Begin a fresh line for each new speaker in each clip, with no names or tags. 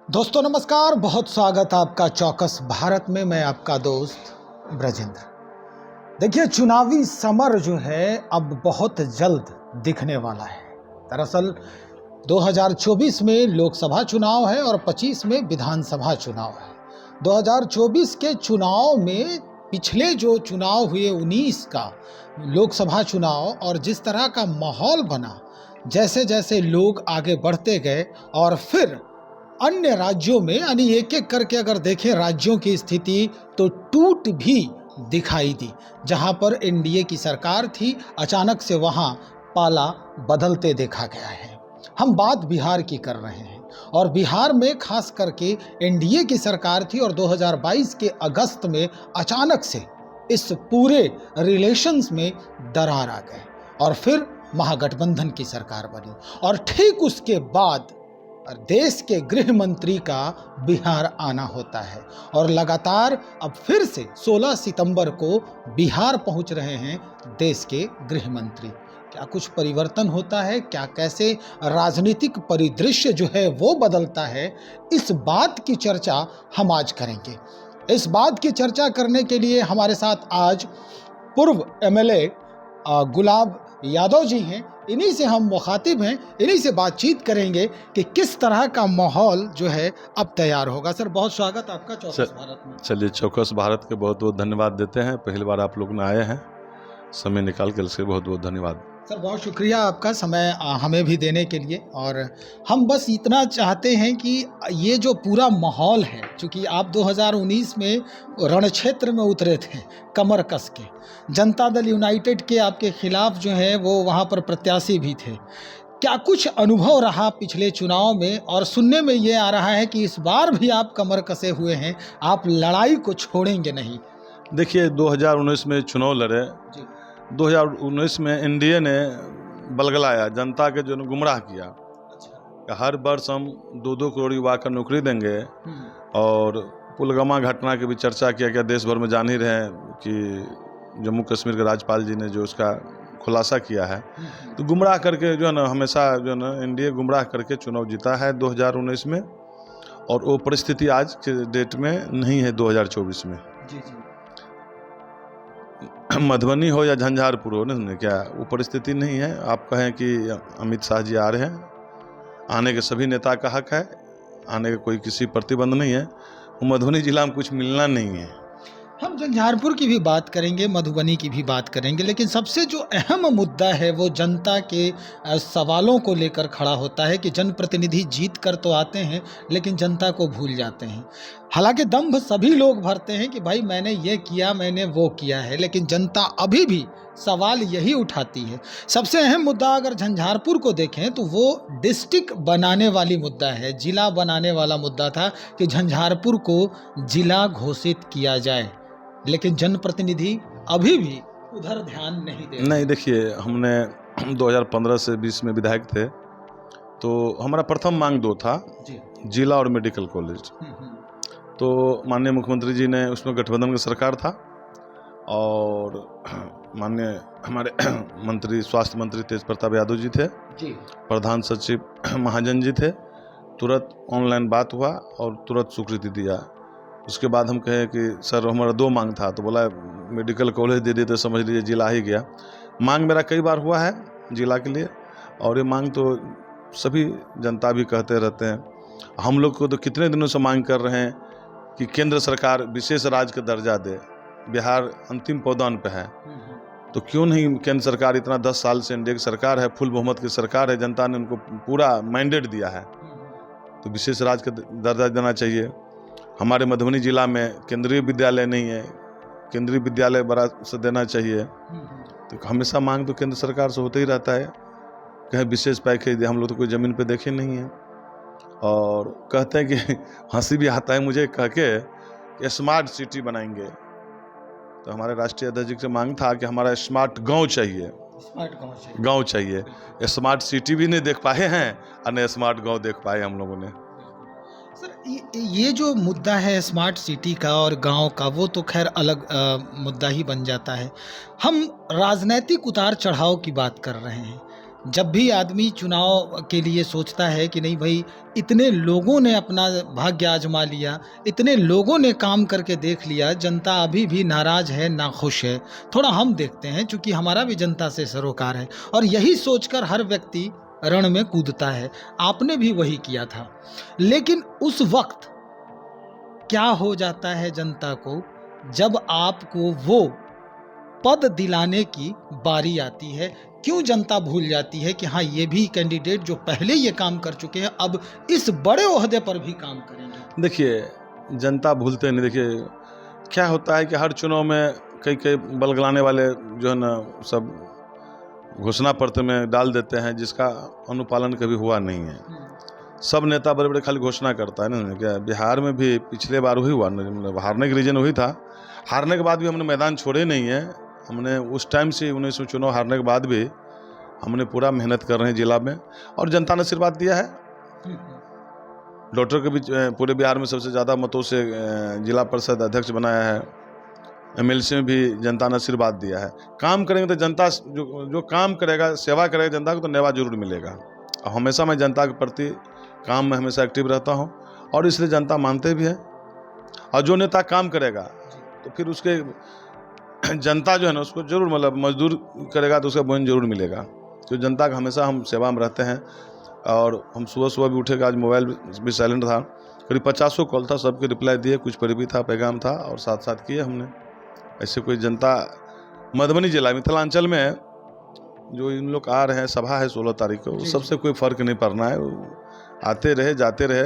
दोस्तों नमस्कार, बहुत स्वागत आपका चौकस भारत में। मैं आपका दोस्त ब्रजेंद्र। देखिए, चुनावी समर जो है अब बहुत जल्द दिखने वाला है। दरअसल 2024 में लोकसभा चुनाव है और 25 में विधानसभा चुनाव है। 2024 के चुनाव में पिछले जो चुनाव हुए 19 का लोकसभा चुनाव, और जिस तरह का माहौल बना, जैसे जैसे लोग आगे बढ़ते गए और फिर अन्य राज्यों में, यानी एक एक करके अगर देखें राज्यों की स्थिति, तो टूट भी दिखाई दी। जहां पर एनडीए की सरकार थी, अचानक से वहां पाला बदलते देखा गया है। हम बात बिहार की कर रहे हैं और बिहार में खास करके एनडीए की सरकार थी और 2022 के अगस्त में अचानक से इस पूरे रिलेशंस में दरार आ गए और फिर महागठबंधन की सरकार बनी। और ठीक उसके बाद देश के गृह मंत्री का बिहार आना होता है और लगातार अब फिर से 16 सितंबर को बिहार पहुंच रहे हैं देश के गृह मंत्री। क्या कुछ परिवर्तन होता है? क्या कैसे राजनीतिक परिदृश्य जो है वो बदलता है? इस बात की चर्चा हम आज करेंगे। इस बात की चर्चा करने के लिए हमारे साथ आज पूर्व एमएलए गुलाब यादव जी हैं। इन्हीं से हम मुखातिब हैं, इन्हीं से बातचीत करेंगे कि किस तरह का माहौल जो है अब तैयार होगा। सर, बहुत स्वागत आपका चौकस भारत में।
चलिए, चौकस भारत के बहुत बहुत धन्यवाद देते हैं। पहली बार आप लोग ने आए हैं, समय निकाल कर, इसके बहुत बहुत धन्यवाद।
सर, बहुत शुक्रिया आपका समय हमें भी देने के लिए। और हम बस इतना चाहते हैं कि ये जो पूरा माहौल है, चूँकि आप 2019 में रण क्षेत्र में उतरे थे कमर कस के, जनता दल यूनाइटेड के आपके खिलाफ जो है वो वहाँ पर प्रत्याशी भी थे। क्या कुछ अनुभव रहा पिछले चुनाव में? और सुनने में ये आ रहा है कि इस बार भी आप कमर कसे हुए हैं, आप लड़ाई को छोड़ेंगे नहीं।
देखिए, 2019 में चुनाव लड़े। 2019 में एनडीए ने बलगलाया, जनता के जो गुमराह किया। अच्छा। हर वर्ष हम 2-2 करोड़ युवा का नौकरी देंगे और पुलवामा घटना की भी चर्चा किया गया। देश भर में जान ही रहे कि जम्मू कश्मीर के राज्यपाल जी ने जो उसका खुलासा किया है, तो गुमराह करके जो है ना, हमेशा जो है ना एनडीए गुमराह करके चुनाव जीता है 2019 में। और वो परिस्थिति आज के डेट में नहीं है 2024 में।
जी जी।
मधुबनी हो या झंझारपुर हो, नहीं क्या वो परिस्थिति नहीं है। आप कहें कि अमित शाह जी आ रहे हैं, आने के सभी नेता का हक है, आने का कोई किसी प्रतिबंध नहीं है। मधुबनी जिला में कुछ मिलना नहीं है।
हम झंझारपुर की भी बात करेंगे, मधुबनी की भी बात करेंगे, लेकिन सबसे जो अहम मुद्दा है वो जनता के सवालों को लेकर खड़ा होता है कि जनप्रतिनिधि जीत कर तो आते हैं लेकिन जनता को भूल जाते हैं। हालांकि दंभ सभी लोग भरते हैं कि भाई मैंने ये किया, मैंने वो किया है, लेकिन जनता अभी भी सवाल यही उठाती है। सबसे अहम मुद्दा अगर झंझारपुर को देखें तो वो डिस्ट्रिक्ट बनाने वाली मुद्दा है, जिला बनाने वाला मुद्दा था कि झंझारपुर को जिला घोषित किया जाए, लेकिन जनप्रतिनिधि अभी भी उधर ध्यान नहीं दे रहे।
नहीं, देखिए, हमने 2015 से 20 में विधायक थे, तो हमारा प्रथम मांग 2 था, जिला और मेडिकल कॉलेज। तो माननीय मुख्यमंत्री जी ने, उसमें गठबंधन की सरकार था और माननीय हमारे मंत्री, स्वास्थ्य मंत्री तेज प्रताप यादव जी थे, प्रधान सचिव महाजन जी थे। तुरंत ऑनलाइन बात हुआ और तुरंत स्वीकृति दिया। उसके बाद हम कहे कि सर हमारा 2 मांग था, तो बोला मेडिकल कॉलेज दे दिए तो समझ लीजिए जिला ही गया। मांग मेरा कई बार हुआ है जिला के लिए, और ये मांग तो सभी जनता भी कहते रहते हैं। हम लोग को तो कितने दिनों से मांग कर रहे हैं कि केंद्र सरकार विशेष राज्य का दर्जा दे। बिहार अंतिम पायदान पे है, तो क्यों नहीं केंद्र सरकार, इतना 10 साल से एनडीए की सरकार है, फुल बहुमत की सरकार है, जनता ने उनको पूरा मैंडेट दिया है, तो विशेष राज्य का दर्जा देना चाहिए। हमारे मधुबनी जिला में केंद्रीय विद्यालय नहीं है, केंद्रीय विद्यालय बड़ा से देना चाहिए। तो हमेशा मांग तो केंद्र सरकार से होता ही रहता है, कहीं विशेष पैकेज दे। हम लोग तो कोई ज़मीन पे देखे नहीं है। और कहते हैं कि हंसी भी आता है मुझे कह के स्मार्ट सिटी बनाएंगे, तो हमारे राष्ट्रीय अध्यक्ष जी से मांग था कि हमारा स्मार्ट गांव चाहिए, गांव चाहिए। स्मार्ट सिटी भी नहीं देख पाए हैं और न स्मार्ट गांव देख पाए हम लोगों ने।
सर, ये जो मुद्दा है स्मार्ट सिटी का और गांव का, वो तो खैर अलग मुद्दा ही बन जाता है। हम राजनीतिक उतार चढ़ाव की बात कर रहे हैं। जब भी आदमी चुनाव के लिए सोचता है कि नहीं भाई इतने लोगों ने अपना भाग्य आजमा लिया, इतने लोगों ने काम करके देख लिया, जनता अभी भी नाराज़ है, नाखुश है, थोड़ा हम देखते हैं, चूँकि हमारा भी जनता से सरोकार है, और यही सोचकर हर व्यक्ति रण में कूदता है। आपने भी वही किया था। लेकिन उस वक्त क्या हो जाता है जनता को जब आपको वो पद दिलाने की बारी आती है? क्यों जनता भूल जाती है कि हाँ ये भी कैंडिडेट जो पहले ये काम कर चुके हैं अब इस बड़े ओहदे पर भी काम करेंगे?
देखिए, जनता भूलते नहीं। देखिए क्या होता है कि हर चुनाव में कई कई बलगलाने वाले जो है ना सब घोषणा पत्र में डाल देते हैं, जिसका अनुपालन कभी हुआ नहीं है। सब नेता बड़े बड़े खाली घोषणा करता है ना। क्या बिहार में भी पिछले बार वही हुआ, मतलब हारने का रीजन वही था। हारने के बाद भी हमने मैदान छोड़े नहीं है। हमने उस टाइम से 19 चुनाव हारने के बाद भी हमने पूरा मेहनत कर रहे हैं जिला में, और जनता ने आशीर्वाद दिया है। डॉक्टर के भी पूरे बिहार में सबसे ज़्यादा मतों से जिला परिषद अध्यक्ष बनाया है। MLC में भी जनता ने आशीर्वाद दिया है। काम करेंगे तो जनता जो काम करेगा, सेवा करेगा जनता को, तो नेवा जरूर मिलेगा। और हमेशा मैं जनता के प्रति काम में हमेशा एक्टिव रहता हूँ, और इसलिए जनता मानते भी है। और जो नेता काम करेगा तो फिर उसके जनता जो है ना उसको जरूर, मतलब मजदूर करेगा तो उसका बोझ जरूर मिलेगा। तो जनता का हमेशा हम सेवा में रहते हैं। और हम सुबह सुबह भी उठे, आज मोबाइल भी साइलेंट था, करीब 50 कॉल था, सबके रिप्लाई दिए, कुछ पर भी था, पैगाम था, और साथ साथ किए हमने। ऐसे कोई जनता मधुबनी जिला मिथिलांचल में जो इन लोग आ रहे हैं, सभा है 16 तारीख को, सबसे कोई फ़र्क नहीं पड़ना है। आते रहे जाते रहे,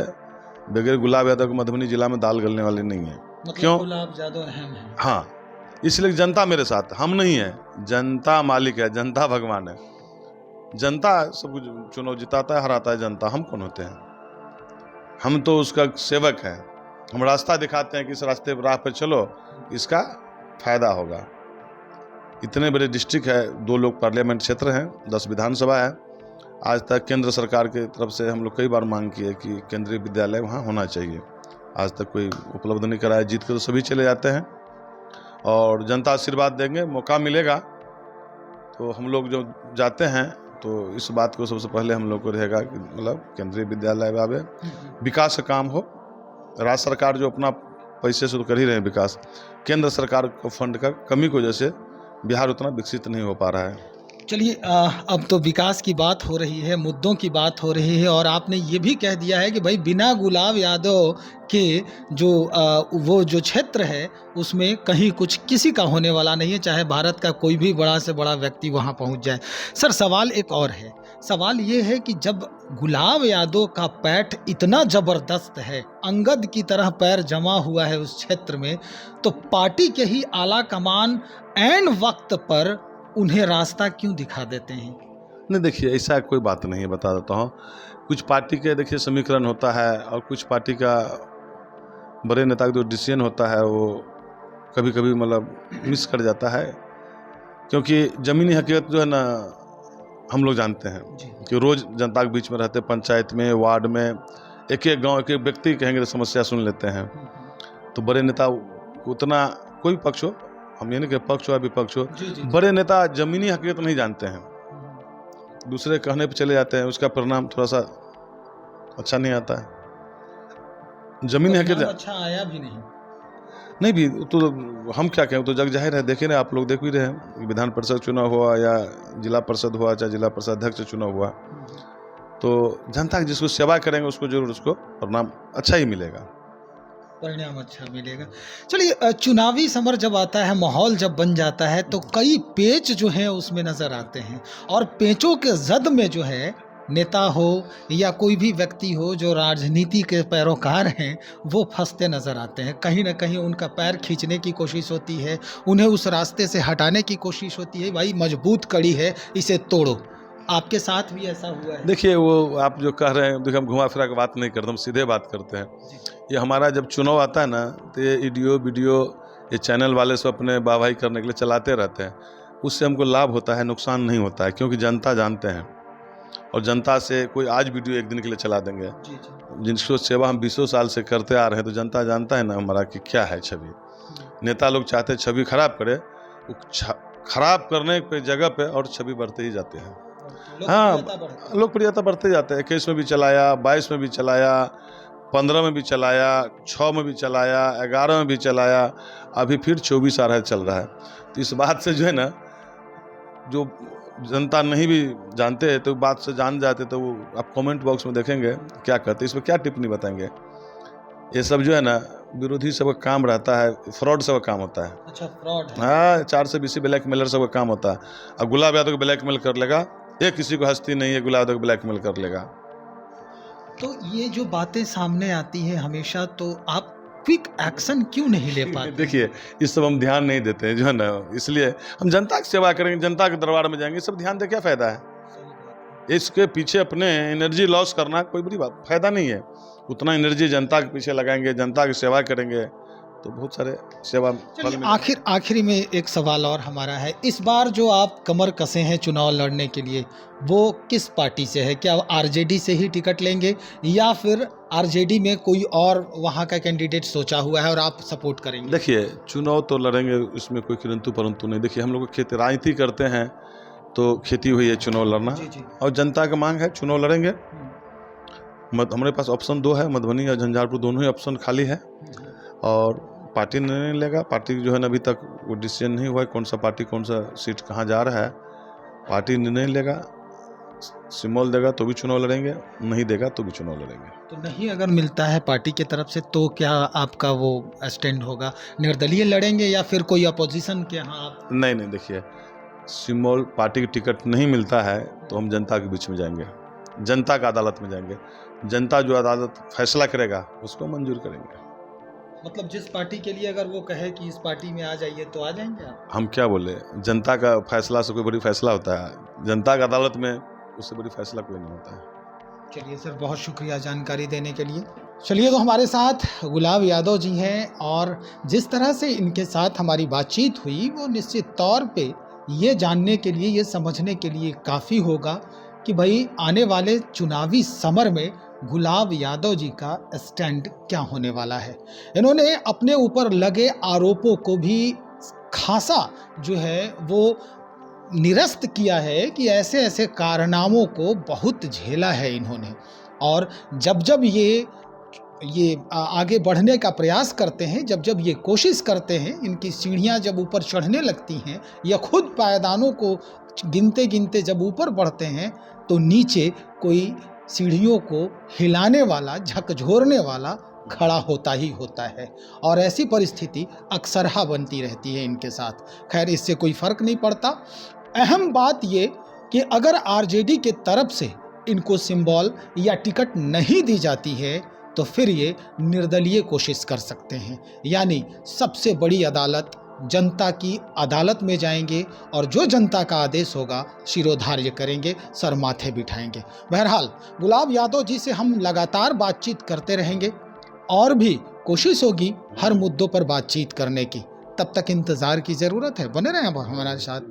बगैर गुलाब यादव को मधुबनी जिला में दाल गलने वाले नहीं है।
मतलब
क्यों?
गुलाब यादव अहम है।
हाँ, इसलिए जनता मेरे साथ, हम नहीं है। जनता मालिक है, जनता भगवान है। जनता सब कुछ चुनाव जिताता है, हराता है जनता। हम कौन होते हैं? हम तो उसका सेवक हैं। हम रास्ता दिखाते हैं कि इस रास्ते पर राह पर चलो, इसका फायदा होगा। इतने बड़े डिस्ट्रिक्ट है, 2 लोग पार्लियामेंट क्षेत्र हैं, 10 विधानसभा है। आज तक केंद्र सरकार की तरफ से हम लोग कई बार मांग की है कि केंद्रीय विद्यालय वहाँ होना चाहिए। आज तक कोई उपलब्ध नहीं कराया। जीत कर तो सभी चले जाते हैं, और जनता आशीर्वाद देंगे, मौका मिलेगा तो हम लोग जो जाते हैं तो इस बात को सबसे पहले हम लोग को रहेगा कि मतलब केंद्रीय विद्यालय आवे, विकास का काम हो। राज्य सरकार जो अपना पैसे से तो कर ही रहे हैं विकास, केंद्र सरकार को फंड का कमी की वजह से बिहार उतना विकसित नहीं हो पा रहा है।
चलिए, अब तो विकास की बात हो रही है, मुद्दों की बात हो रही है, और आपने ये भी कह दिया है कि भाई बिना गुलाब यादव के जो वो जो क्षेत्र है उसमें कहीं कुछ किसी का होने वाला नहीं है, चाहे भारत का कोई भी बड़ा से बड़ा व्यक्ति वहाँ पहुँच जाए। सर, सवाल एक और है। सवाल ये है कि जब गुलाब यादव का पैठ इतना ज़बरदस्त है, अंगद की तरह पैर जमा हुआ है उस क्षेत्र में, तो पार्टी के ही आला कमान ऐन वक्त पर उन्हें रास्ता क्यों दिखा देते हैं?
नहीं, देखिए ऐसा कोई बात नहीं है, बता देता हूँ। कुछ पार्टी के देखिए समीकरण होता है, और कुछ पार्टी का बड़े नेता का जो डिसीजन होता है वो कभी कभी मतलब मिस कर जाता है। क्योंकि ज़मीनी हकीकत जो है ना हम लोग जानते हैं कि रोज़ जनता के बीच में रहते, पंचायत में, वार्ड में, एक एक गाँव, एक एक व्यक्ति कहेंगे तो समस्या सुन लेते हैं। तो बड़े नेता उतना, कोई पक्ष हो, हम ये नहीं कि पक्ष हो या विपक्ष हो, बड़े नेता जमीनी हकीकत नहीं जानते हैं, दूसरे कहने पे चले जाते हैं, उसका परिणाम थोड़ा सा अच्छा नहीं आता है। जमीनी हकीकत
अच्छा आया भी
नहीं भी तो हम क्या कहें, तो जग जाहिर है, देखे ना, आप लोग देख भी रहे हैं, विधान परिषद चुनाव हुआ या जिला परिषद हुआ, चाहे जिला परिषद अध्यक्ष चुनाव हुआ, तो जनता जिसको सेवा करेंगे उसको जरूर उसको परिणाम अच्छा ही मिलेगा,
परिणाम अच्छा मिलेगा। चलिए, चुनावी समर जब आता है, माहौल जब बन जाता है, तो कई पेच जो हैं उसमें नज़र आते हैं, और पेचों के जद में जो है नेता हो या कोई भी व्यक्ति हो जो राजनीति के पैरोकार हैं वो फंसते नज़र आते हैं। कहीं ना कहीं उनका पैर खींचने की कोशिश होती है, उन्हें उस रास्ते से हटाने की कोशिश होती है, भाई मजबूत कड़ी है, इसे तोड़ो। आपके साथ भी ऐसा हुआ है?
देखिए, वो आप जो कह रहे हैं, देखिए हम घुमा फिरा के बात नहीं करते, हम सीधे बात करते हैं। ये हमारा जब चुनाव आता है ना, तो ये वीडियो ये चैनल वाले सब अपने वाहवाही करने के लिए चलाते रहते हैं। उससे हमको लाभ होता है, नुकसान नहीं होता है, क्योंकि जनता जानते हैं। और जनता से कोई आज वीडियो एक दिन के लिए चला देंगे, जिनको सेवा हम 20 साल से करते आ रहे हैं, तो जनता जानता है ना हमारा कि क्या है छवि। नेता लोग चाहते छवि खराब करे, खराब करने पे जगह पे और छवि बढ़ते ही जाते हैं। हाँ, लोकप्रियता बढ़ते जाते हैं। 21 में भी चलाया, 22 में भी चलाया, 15 में भी चलाया, 6 में भी चलाया, 11 में भी चलाया, अभी फिर 24 आ रहा है, चल रहा है। तो इस बात से जो है ना, जो जनता नहीं भी जानते हैं तो बात से जान जाते, तो वो आप कमेंट बॉक्स में देखेंगे क्या कहते हैं, इसमें क्या टिप्पणी बताएंगे। ये सब जो है ना, विरोधी सबका काम रहता है, फ्रॉड सबका काम होता है।
अच्छा, फ्रॉड है।
हाँ, 4 से बीसी ब्लैकमेलर सबका काम होता है। अब गुलाब यादव को ब्लैकमेल कर लेगा, ये किसी को हस्ती नहीं है, गुलाब यादव को ब्लैकमेल कर लेगा।
तो ये जो बातें सामने आती हैं हमेशा, तो आप क्विक एक्शन क्यों नहीं ले पाते?
देखिए, इस सब हम ध्यान नहीं देते हैं, जो है ना, इसलिए हम जनता की सेवा करेंगे, जनता के दरबार में जाएंगे, सब ध्यान दे क्या फायदा है? इसके पीछे अपने एनर्जी लॉस करना कोई बड़ी बात फायदा नहीं है। उतना एनर्जी जनता के पीछे लगाएंगे, जनता की सेवा करेंगे, तो बहुत सारे सेवा फल में।
आखिरी में एक सवाल और हमारा है, इस बार जो आप कमर कसे हैं चुनाव लड़ने के लिए, वो किस पार्टी से है? क्या आरजेडी से ही टिकट लेंगे या फिर आरजेडी में कोई और वहाँ का कैंडिडेट सोचा हुआ है और आप सपोर्ट करेंगे?
देखिए, चुनाव तो लड़ेंगे, इसमें कोई किंतु परंतु नहीं। देखिए, हम लोग खेती राजनीति करते हैं तो खेती हुई है चुनाव लड़ना, और जनता का मांग है चुनाव लड़ेंगे। हमारे पास ऑप्शन 2 है, मधुबनी और झंझारपुर, दोनों ही ऑप्शन खाली है, और पार्टी निर्णय लेगा। पार्टी जो है ना, अभी तक वो डिसीजन नहीं हुआ है कौन सा पार्टी कौन सा सीट कहाँ जा रहा है। पार्टी निर्णय लेगा, सिम्बॉल देगा तो भी चुनाव लड़ेंगे, नहीं देगा तो भी चुनाव लड़ेंगे।
तो नहीं अगर मिलता है पार्टी की तरफ से, तो क्या आपका वो स्टैंड होगा? निर्दलीय लड़ेंगे या फिर कोई अपोजिशन के यहाँ आप?
नहीं, देखिए, सिम्बॉल पार्टी की टिकट नहीं मिलता है तो हम जनता के बीच में जाएंगे, जनता का अदालत में जाएंगे। जनता जो अदालत फैसला करेगा उसको मंजूर करेंगे।
मतलब जिस पार्टी के लिए अगर वो कहे कि इस पार्टी में आ जाइए तो आ जाएंगे आप?
हम क्या बोले, जनता का फैसला से कोई बड़ी फैसला होता है? जनता की अदालत में उससे बड़ी फैसला कोई नहीं होता है।
चलिए सर, बहुत शुक्रिया जानकारी देने के लिए। चलिए, तो हमारे साथ गुलाब यादव जी हैं, और जिस तरह से इनके साथ हमारी बातचीत हुई वो निश्चित तौर पे ये जानने के लिए, ये समझने के लिए काफ़ी होगा कि भाई आने वाले चुनावी समर में गुलाब यादव जी का स्टैंड क्या होने वाला है। इन्होंने अपने ऊपर लगे आरोपों को भी खासा जो है वो निरस्त किया है कि ऐसे ऐसे कारनामों को बहुत झेला है इन्होंने, और जब जब ये आगे बढ़ने का प्रयास करते हैं, जब जब ये कोशिश करते हैं, इनकी सीढ़ियां जब ऊपर चढ़ने लगती हैं या खुद पायदानों को गिनते गिनते जब ऊपर बढ़ते हैं, तो नीचे कोई सीढ़ियों को हिलाने वाला, झकझोरने वाला खड़ा होता ही होता है, और ऐसी परिस्थिति अक्सरहा बनती रहती है इनके साथ। खैर, इससे कोई फर्क नहीं पड़ता। अहम बात ये कि अगर आरजेडी के तरफ से इनको सिंबल या टिकट नहीं दी जाती है तो फिर ये निर्दलीय कोशिश कर सकते हैं, यानी सबसे बड़ी अदालत, जनता की अदालत में जाएंगे, और जो जनता का आदेश होगा शिरोधार्य करेंगे, सर माथे बिठाएंगे। बहरहाल, गुलाब यादव जी से हम लगातार बातचीत करते रहेंगे, और भी कोशिश होगी हर मुद्दों पर बातचीत करने की। तब तक इंतज़ार की ज़रूरत है। बने रहें हमारे साथ।